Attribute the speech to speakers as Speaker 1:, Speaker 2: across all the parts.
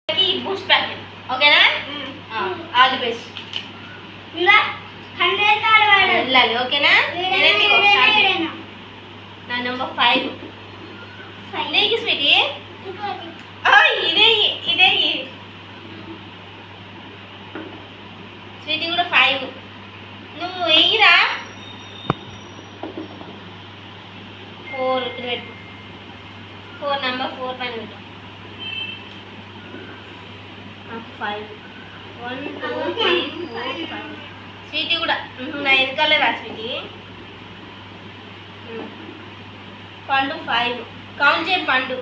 Speaker 1: Boost packet ఓకేనా? All the best. ఇంకా 100 card వెళ్ళాలి ఓకేనా? నా నెంబర్ 5 నీకు స్వీటీ ఇదే ఇదే స్వీటీ కూడా 5 నువ్వు వెయ్యిరా 4 ఇక్కడ పెట్టు 4 నెంబర్ 4 పైన పెట్టు 5 1 2 3 4 5 స్వీటీ కూడా నా వెనకాలే రా స్వీటీ. పండు 5 కౌంట్ చేయి పండు.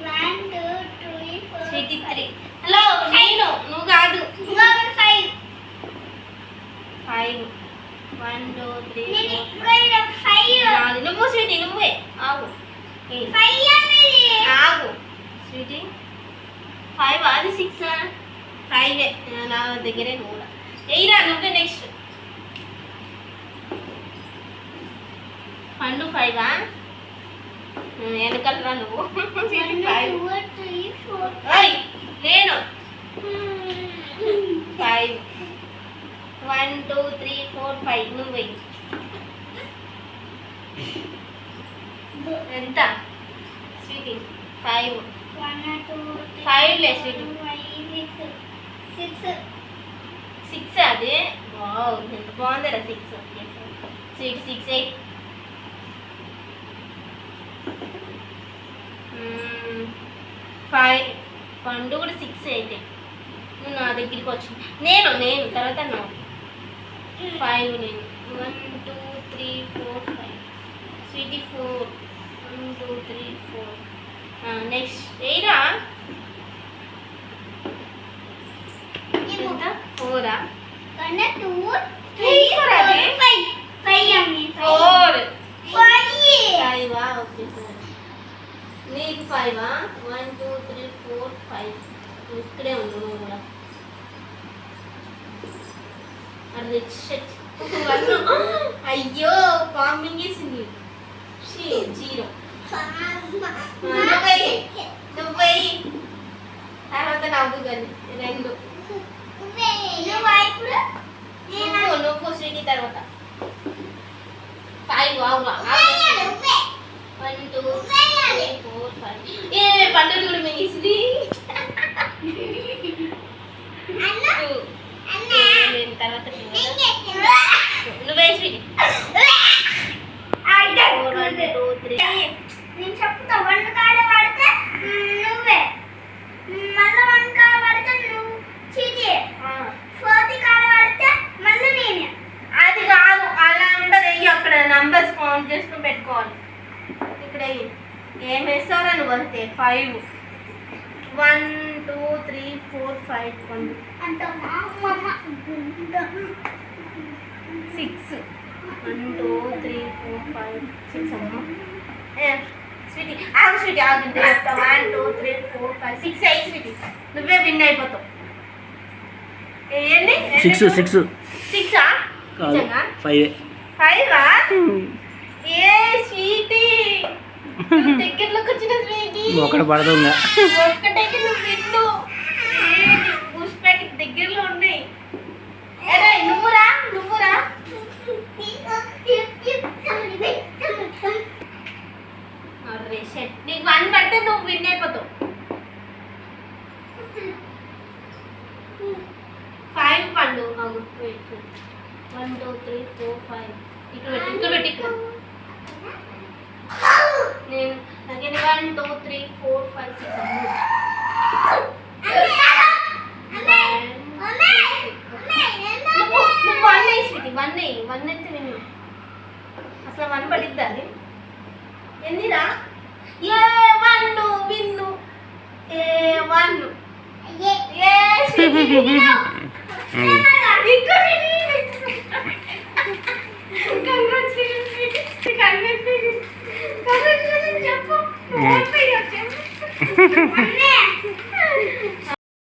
Speaker 1: 1 2 3 4 స్వీటీ 3 హలో నేను నువ్వు కాదు 5 1 2 3 4 నువ్వు స్వీటీ నువ్వే ఆగు ఆగు స్వీటీ 5 అది 6 5 నా దగ్గరే నువ్వు కూడా ఎయిరా నువ్వే నెక్స్ట్ పండు 5 వెనకలరా నువ్వు 5 నేను 5 1 2 3 4 5 నువ్వే ఎంత స్వీటీ 5 5 లే స్వీటీ 6 అది వావ్ ఎంత బాగుందిరా 6 స్వీట్ 6 8 5 పండు కూడా 6 అయితే నువ్వు నా దగ్గరికి వచ్చి నేను తర్వాత నువ్వు 5 నేను 1 2 3 4 5 స్వీటీ 4 1 2 3 4 నెక్స్ట్ ఏరా ఎంత 4 ఓకే నీకు 5 1 2 3 4 5 ఇక్కడే ఉండు నువ్వు కూడా అరే షట్ అయ్యో కాంబింగ్ చేసింది 0 నువ్వై తర్వాత నవ్వు కానీ 2 నువ్వు స్వీటీ తర్వాత 5 అవునా 1 2 3 4 5 ఏ పండుగ కూడా మిగిసింది తర్వాత నువ్వే స్వీటీ 1 2 3
Speaker 2: నేను చెప్తా 1 కార్డు వాడితే నువ్వే మళ్ళీ 1 కార్డు వాడితే నువ్వు చీటీ 4 కార్డు వాడితే మళ్ళీ నేనే.
Speaker 1: అది కాదు అలా ఉండదు అక్కడ నంబర్స్ కౌంట్ చేసుకుని పెట్టుకోవాలి. ఇక్కడ ఏం వేస్తారా నువ్వు వస్తే 5 1 2 3 4 5 పండు
Speaker 2: అంత
Speaker 1: 6 1 2 3 4 5 6 అమ్మా స్వీటీ ఆగు స్వీటీ ఆగు 1 2 3 4 5 6 అయ్యి స్వీటీ నువ్వే విన్ అయిపోతావు. ఏంటి
Speaker 3: 6 6
Speaker 1: 6
Speaker 3: 5
Speaker 1: ఏ స్వీటీ దగ్గరలోకి వచ్చిన స్వీటీ
Speaker 3: ఒకటి పడదు
Speaker 1: ఒక్కటైతే నువ్వు విన్ను బూస్ట్ ప్యాకెట్ దగ్గరలో ఉన్నాయి. అరే నువ్వురా అరే షట్ నీకు 1 పడితే నువ్వు విన్ అయిపోతావు. 5 పండు 1 2 3 4 5 ఇక్కడ పెట్టి నేను again 1 2 3 4 5 6 1 అయితే విన్ను అసలు 1 పడిద్దా అది ఎందిరా ఏ 1 విన్ను ఏ 1 ఏ ఇక్కడ